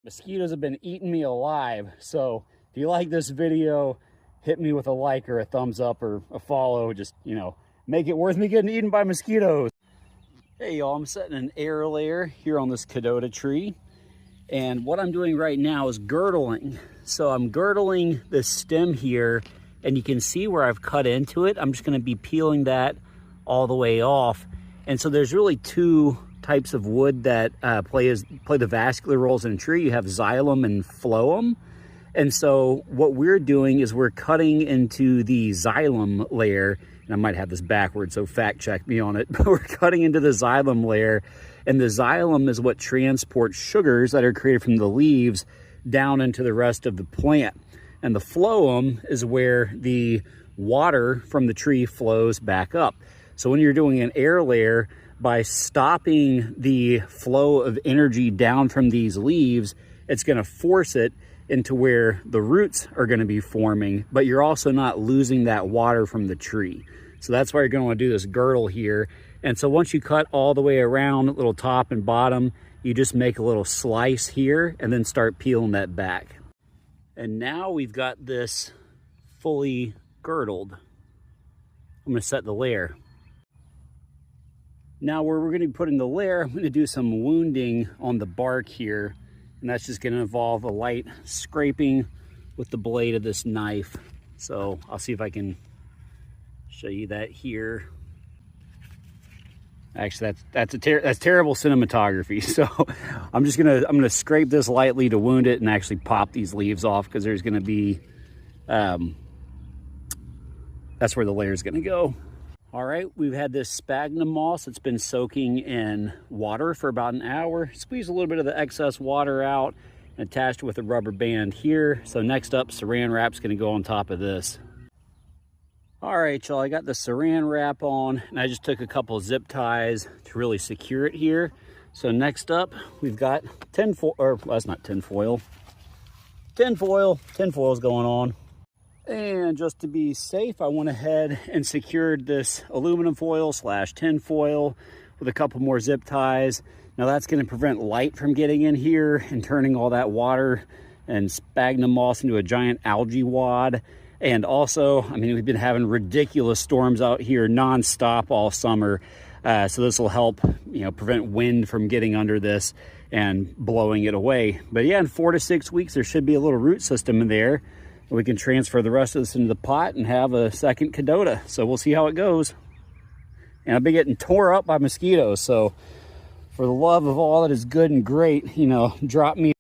Mosquitoes have been eating me alive. So if you like this video, hit me with a like or a thumbs up or a follow. Just, make it worth me getting eaten by mosquitoes. Hey y'all, I'm setting an air layer here on this Cadota tree. And what I'm doing right now is girdling. So I'm girdling this stem here, and you can see where I've cut into it. I'm just gonna be peeling that all the way off. And so there's really two types of wood that play the vascular roles in a tree. You have xylem and phloem. And so what we're doing is we're cutting into the xylem layer, and I might have this backwards, so fact check me on it, but we're cutting into the xylem layer, and the xylem is what transports sugars that are created from the leaves down into the rest of the plant. And the phloem is where the water from the tree flows back up. So when you're doing an air layer, by stopping the flow of energy down from these leaves, it's going to force it into where the roots are going to be forming, but you're also not losing that water from the tree. So that's why you're going to want to do this girdle here. And so once you cut all the way around, little top and bottom, you just make a little slice here and then start peeling that back. And now we've got this fully girdled. I'm going to set the layer. Now where we're going to be putting the layer, I'm going to do some wounding on the bark here, and that's just going to involve a light scraping with the blade of this knife. So I'll see if I can show you that here. Actually, that's terrible cinematography. So I'm gonna scrape this lightly to wound it and actually pop these leaves off, because there's going to be that's where the layer is going to go. All right, we've had this sphagnum moss that's been soaking in water for about an hour. Squeeze a little bit of the excess water out and attached it with a rubber band here. So next up, saran wrap's gonna go on top of this. All right, y'all, I got the saran wrap on, and I just took a couple zip ties to really secure it here. So next up, we've got tinfoil, or well, that's not tinfoil. Tinfoil's going on. And just to be safe, I went ahead and secured this aluminum foil / tin foil with a couple more zip ties. Now that's going to prevent light from getting in here and turning all that water and sphagnum moss into a giant algae wad. And also, I mean, we've been having ridiculous storms out here nonstop all summer. So this will help, prevent wind from getting under this and blowing it away. But yeah, in 4 to 6 weeks, there should be a little root system in there. We can transfer the rest of this into the pot and have a second Cadota. So we'll see how it goes. And I've been getting tore up by mosquitoes. So for the love of all that is good and great, drop me